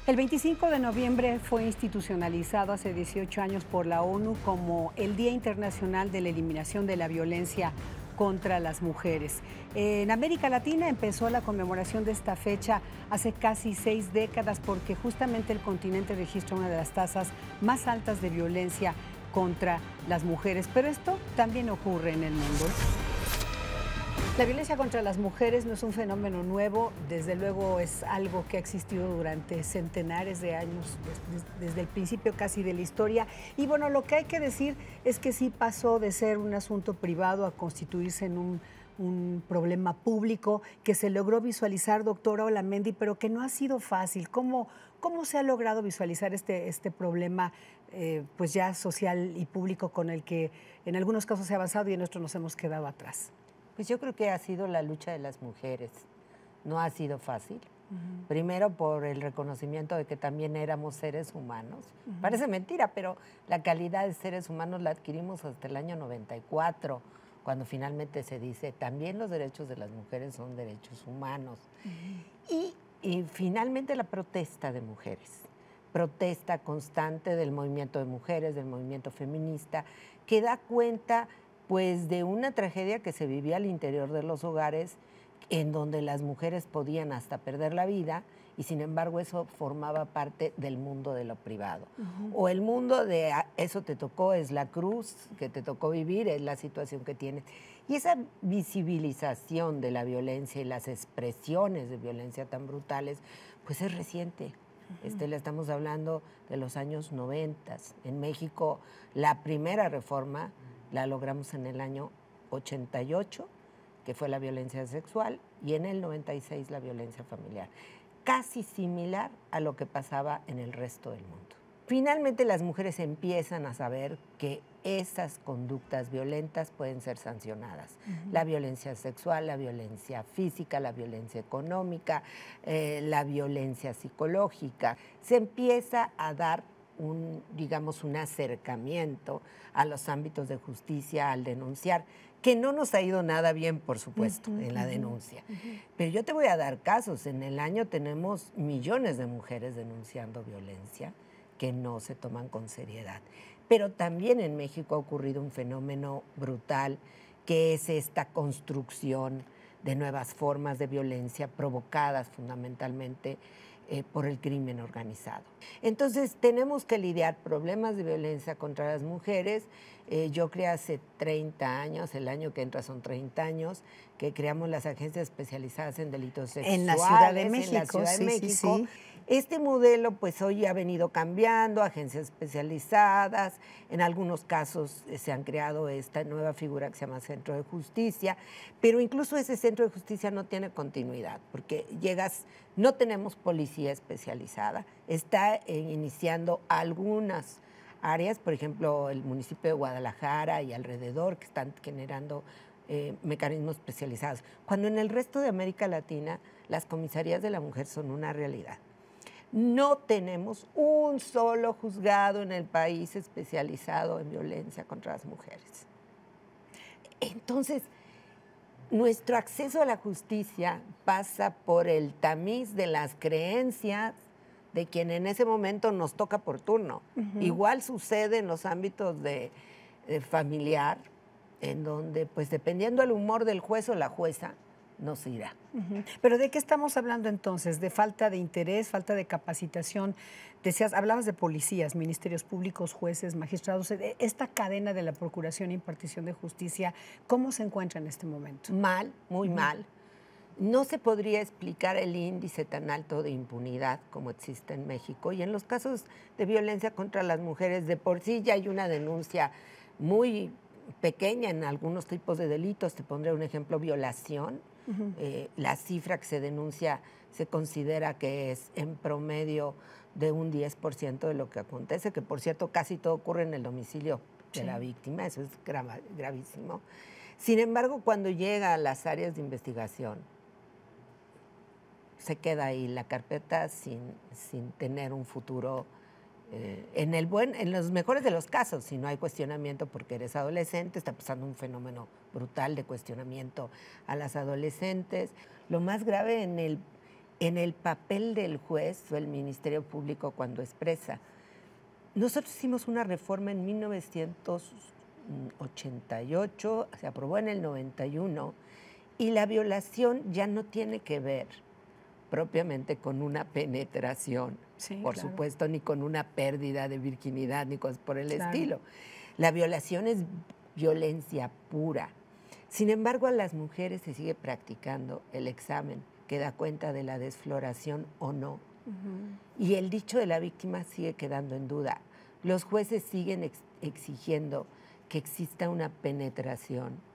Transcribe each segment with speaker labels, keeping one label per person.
Speaker 1: El 25 de noviembre fue institucionalizado hace 18 años por la ONU como el Día Internacional de la Eliminación de la Violencia contra las Mujeres. En América Latina empezó la conmemoración de esta fecha hace casi 6 décadas porque justamente el continente registra una de las tasas más altas de violencia contra las mujeres. Pero esto también ocurre en el mundo. La violencia contra las mujeres no es un fenómeno nuevo, desde luego es algo que ha existido durante centenares de años, desde el principio casi de la historia. Y bueno, lo que hay que decir es que sí pasó de ser un asunto privado a constituirse en un problema público que se logró visualizar, doctora Olamendi, pero que no ha sido fácil. ¿Cómo se ha logrado visualizar este problema pues ya social y público con el que en algunos casos se ha avanzado y en otros nos hemos quedado atrás?
Speaker 2: Pues yo creo que ha sido la lucha de las mujeres. No ha sido fácil. Primero por el reconocimiento de que también éramos seres humanos. Parece mentira, pero la calidad de seres humanos la adquirimos hasta el año 94, cuando finalmente se dice también los derechos de las mujeres son derechos humanos. Y finalmente la protesta de mujeres. Protesta constante del movimiento de mujeres, del movimiento feminista, que da cuenta pues de una tragedia que se vivía al interior de los hogares, en donde las mujeres podían hasta perder la vida, y sin embargo eso formaba parte del mundo de lo privado. O el mundo de eso te tocó, es la cruz que te tocó vivir, es la situación que tienes. Y esa visibilización de la violencia y las expresiones de violencia tan brutales, pues es reciente. Le estamos hablando de los años 90. En México, la primera reforma la logramos en el año 88, que fue la violencia sexual, y en el 96 la violencia familiar. Casi similar a lo que pasaba en el resto del mundo. Finalmente las mujeres empiezan a saber que esas conductas violentas pueden ser sancionadas. La violencia sexual, la violencia física, la violencia económica, la violencia psicológica. Se empieza a dar un acercamiento a los ámbitos de justicia al denunciar, que no nos ha ido nada bien, por supuesto, en la denuncia. Pero yo te voy a dar casos. En el año tenemos millones de mujeres denunciando violencia que no se toman con seriedad. Pero también en México ha ocurrido un fenómeno brutal, que es esta construcción de nuevas formas de violencia provocadas fundamentalmente por el crimen organizado. Entonces tenemos que lidiar problemas de violencia contra las mujeres. Yo creé hace 30 años, el año que entra son 30 años, que creamos las agencias especializadas en delitos sexuales.
Speaker 1: En la Ciudad de México.
Speaker 2: En la Ciudad de México.
Speaker 1: Sí.
Speaker 2: Este modelo pues hoy ha venido cambiando, agencias especializadas, en algunos casos se han creado esta nueva figura que se llama Centro de Justicia, pero incluso ese Centro de Justicia no tiene continuidad, porque no tenemos policía especializada, está iniciando algunas áreas, por ejemplo, el municipio de Guadalajara y alrededor, que están generando mecanismos especializados, cuando en el resto de América Latina las comisarías de la mujer son una realidad. No tenemos un solo juzgado en el país especializado en violencia contra las mujeres. Entonces, nuestro acceso a la justicia pasa por el tamiz de las creencias de quien en ese momento nos toca por turno. Igual sucede en los ámbitos de familiar, en donde, pues dependiendo del humor del juez o la jueza, nos irá.
Speaker 1: ¿Pero de qué estamos hablando entonces? ¿De falta de interés, falta de capacitación? Hablabas de policías, ministerios públicos, jueces, magistrados. Esta cadena de la procuración e impartición de justicia, ¿cómo se encuentra en este momento?
Speaker 2: Mal, muy mal. No se podría explicar el índice tan alto de impunidad como existe en México. Y en los casos de violencia contra las mujeres, de por sí ya hay una denuncia muy pequeña en algunos tipos de delitos. Te pondré un ejemplo: violación. La cifra que se denuncia se considera que es en promedio de un 10% de lo que acontece, que por cierto casi todo ocurre en el domicilio de la víctima. Eso es gravísimo. Sin embargo, cuando llega a las áreas de investigación, se queda ahí la carpeta sin tener un futuro. En los mejores de los casos, si no hay cuestionamiento porque eres adolescente, está pasando un fenómeno brutal de cuestionamiento a las adolescentes. Lo más grave en el papel del juez o el Ministerio Público cuando expresa. Nosotros hicimos una reforma en 1988, se aprobó en el 91, y la violación ya no tiene que ver propiamente con una penetración, por supuesto, ni con una pérdida de virginidad, ni cosas por el estilo. La violación es violencia pura. Sin embargo, a las mujeres se sigue practicando el examen que da cuenta de la desfloración o no. Y el dicho de la víctima sigue quedando en duda. Los jueces siguen exigiendo que exista una penetración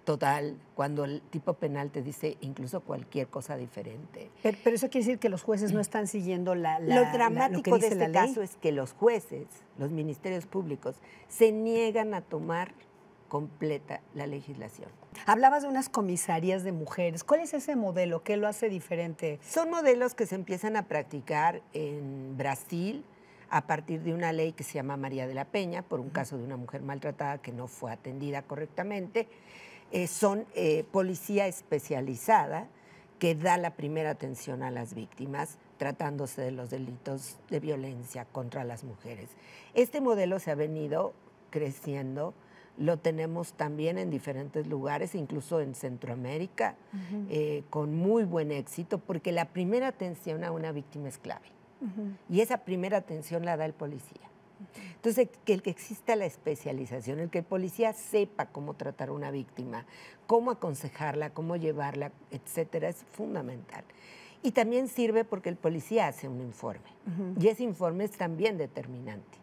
Speaker 2: total, cuando el tipo penal te dice incluso cualquier cosa diferente.
Speaker 1: Pero eso quiere decir que los jueces no están siguiendo
Speaker 2: lo dramático de este caso es que los jueces, los ministerios públicos, se niegan a tomar completa la legislación.
Speaker 1: Hablabas de unas comisarías de mujeres. ¿Cuál es ese modelo? ¿Qué lo hace diferente?
Speaker 2: Son modelos que se empiezan a practicar en Brasil a partir de una ley que se llama María de la Peña, por un caso de una mujer maltratada que no fue atendida correctamente. Son policía especializada que da la primera atención a las víctimas, tratándose de los delitos de violencia contra las mujeres. Este modelo se ha venido creciendo, lo tenemos también en diferentes lugares, incluso en Centroamérica, con muy buen éxito, porque la primera atención a una víctima es clave. Y esa primera atención la da el policía. Entonces, que exista la especialización, el que el policía sepa cómo tratar a una víctima, cómo aconsejarla, cómo llevarla, etcétera, es fundamental. Y también sirve porque el policía hace un informe. Y ese informe es también determinante.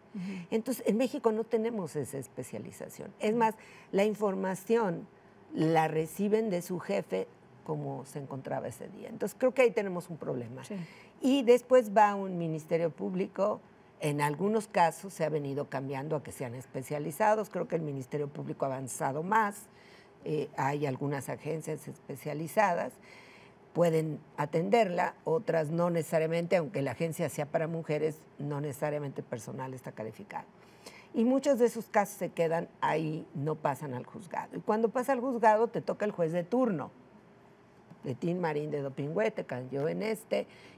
Speaker 2: Entonces, en México no tenemos esa especialización. Es más, la información la reciben de su jefe como se encontraba ese día. Entonces, creo que ahí tenemos un problema. Y después va un ministerio público. En algunos casos se ha venido cambiando a que sean especializados. Creo que el Ministerio Público ha avanzado más. Hay algunas agencias especializadas. Pueden atenderla, otras no necesariamente, aunque la agencia sea para mujeres, no necesariamente el personal está calificado. Y muchos de esos casos se quedan ahí, no pasan al juzgado. Y cuando pasa al juzgado te toca el juez de turno. De Tin Marín de Dopingüe, cayó en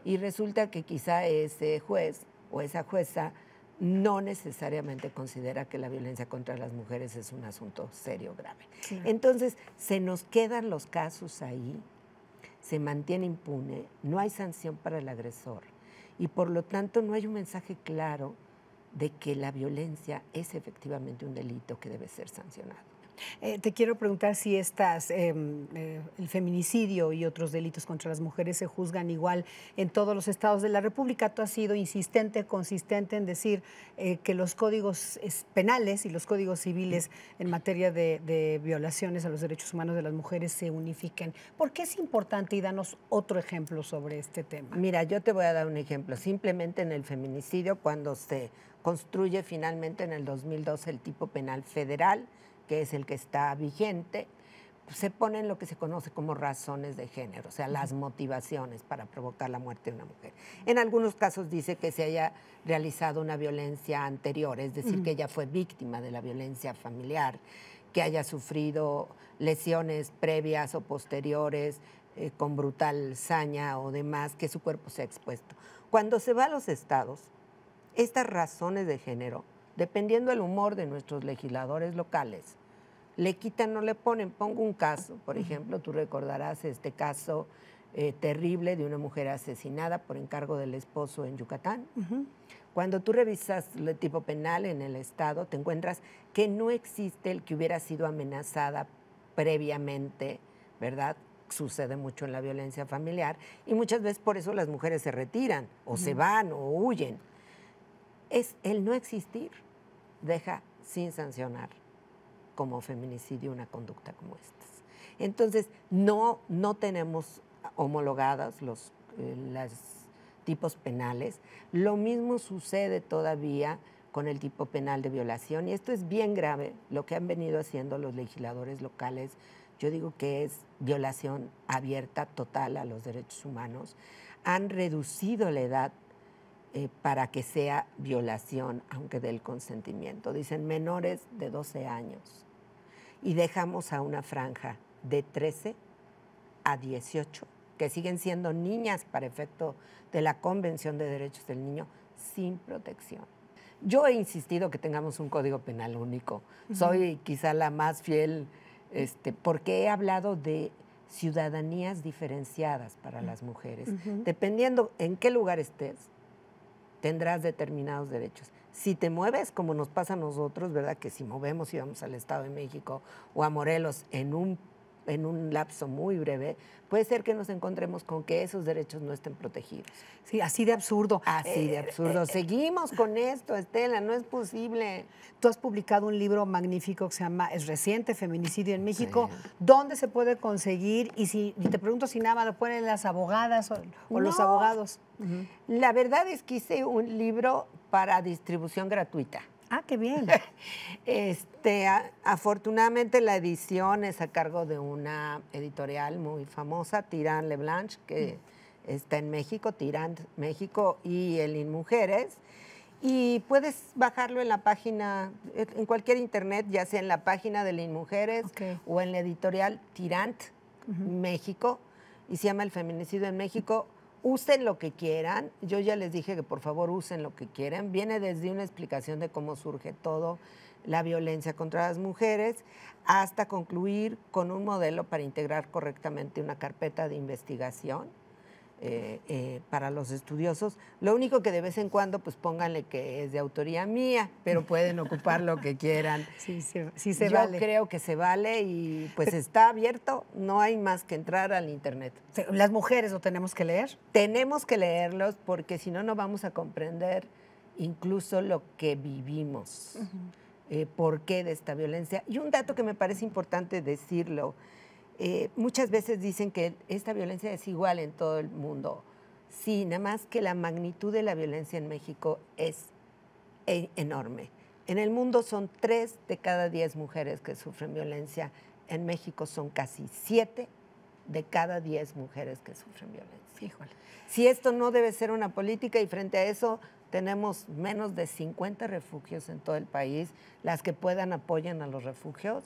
Speaker 2: y resulta que quizá ese juez o esa jueza no necesariamente considera que la violencia contra las mujeres es un asunto serio, grave. Entonces, se nos quedan los casos ahí, se mantiene impune, no hay sanción para el agresor y por lo tanto no hay un mensaje claro de que la violencia es efectivamente un delito que debe ser sancionado.
Speaker 1: Te quiero preguntar si el feminicidio y otros delitos contra las mujeres se juzgan igual en todos los estados de la República. Tú has sido insistente, consistente en decir que los códigos penales y los códigos civiles en materia de violaciones a los derechos humanos de las mujeres se unifiquen. ¿Por qué es importante? Y danos otro ejemplo sobre este tema.
Speaker 2: Mira, yo te voy a dar un ejemplo. Simplemente en el feminicidio, cuando se construye finalmente en el 2012 el tipo penal federal, que es el que está vigente, se ponen lo que se conoce como razones de género, o sea, las motivaciones para provocar la muerte de una mujer. En algunos casos dice que se haya realizado una violencia anterior, es decir, que ella fue víctima de la violencia familiar, que haya sufrido lesiones previas o posteriores con brutal saña o demás, que su cuerpo se ha expuesto. Cuando se va a los estados, estas razones de género, dependiendo del humor de nuestros legisladores locales, le quitan o le ponen. Pongo un caso, por ejemplo, tú recordarás este caso terrible de una mujer asesinada por encargo del esposo en Yucatán. Cuando tú revisas el tipo penal en el estado, te encuentras que no existe el que hubiera sido amenazada previamente, ¿verdad? Sucede mucho en la violencia familiar y muchas veces por eso las mujeres se retiran o se van o huyen. Es el no existir deja sin sancionar como feminicidio una conducta como estas. Entonces, no tenemos homologadas los tipos penales. Lo mismo sucede todavía con el tipo penal de violación y esto es bien grave, lo que han venido haciendo los legisladores locales. Yo digo que es violación abierta, total a los derechos humanos. Han reducido la edad para que sea violación, aunque del consentimiento. Dicen menores de 12 años. Y dejamos a una franja de 13 a 18 que siguen siendo niñas para efecto de la Convención de Derechos del Niño, sin protección. Yo he insistido que tengamos un código penal único. Soy quizá la más fiel, porque he hablado de ciudadanías diferenciadas para las mujeres. Dependiendo en qué lugar estés, tendrás determinados derechos. Si te mueves, como nos pasa a nosotros, ¿verdad? Que si movemos y vamos al Estado de México o a Morelos en un lapso muy breve, puede ser que nos encontremos con que esos derechos no estén protegidos.
Speaker 1: Sí, así de absurdo.
Speaker 2: Así de absurdo. Seguimos con esto, Estela, no es posible.
Speaker 1: Tú has publicado un libro magnífico que se llama, es reciente, Feminicidio en México.
Speaker 2: Sí.
Speaker 1: ¿Dónde se puede conseguir? Y te pregunto si nada más lo ponen las abogadas o los abogados.
Speaker 2: La verdad es que hice un libro para distribución gratuita.
Speaker 1: Ah, qué bien.
Speaker 2: Afortunadamente la edición es a cargo de una editorial muy famosa, Tirant Leblanche, que está en México, Tirant México y el InMujeres. Y puedes bajarlo en la página, en cualquier internet, ya sea en la página del InMujeres o en la editorial Tirant México, y se llama El Feminicidio en México. Usen lo que quieran. Yo ya les dije que por favor usen lo que quieran. Viene desde una explicación de cómo surge todo la violencia contra las mujeres hasta concluir con un modelo para integrar correctamente una carpeta de investigación para los estudiosos. Lo único que de vez en cuando pues pónganle que es de autoría mía, pero pueden ocupar lo que quieran.
Speaker 1: Sí se
Speaker 2: Yo
Speaker 1: vale.
Speaker 2: creo que se vale y pues está abierto, no hay más que entrar al internet.
Speaker 1: ¿Las mujeres lo tenemos que leer?
Speaker 2: Tenemos que leerlos porque si no, no vamos a comprender incluso lo que vivimos, por qué de esta violencia. Y un dato que me parece importante decirlo, muchas veces dicen que esta violencia es igual en todo el mundo. Sí, nada más que la magnitud de la violencia en México es enorme. En el mundo son 3 de cada 10 mujeres que sufren violencia. En México son casi 7 de cada 10 mujeres que sufren violencia.
Speaker 1: Híjole.
Speaker 2: Si esto no debe ser una política y frente a eso tenemos menos de 50 refugios en todo el país, las que puedan apoyen a los refugios.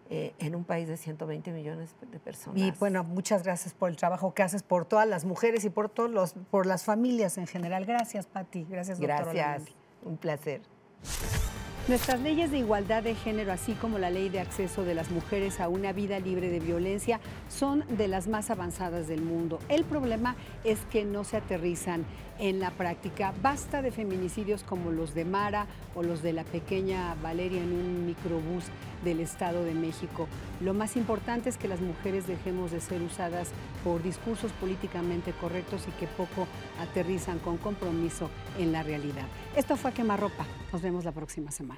Speaker 2: En un país de 120 millones de personas.
Speaker 1: Y bueno, muchas gracias por el trabajo que haces por todas las mujeres y por las familias en general. Gracias, Pati. Gracias, doctora.
Speaker 2: Gracias, un placer.
Speaker 1: Nuestras leyes de igualdad de género, así como la ley de acceso de las mujeres a una vida libre de violencia, son de las más avanzadas del mundo. El problema es que no se aterrizan en la práctica. Basta de feminicidios como los de Mara o los de la pequeña Valeria en un microbús del Estado de México. Lo más importante es que las mujeres dejemos de ser usadas por discursos políticamente correctos y que poco aterrizan con compromiso en la realidad. Esto fue A Quemarropa. Nos vemos la próxima semana.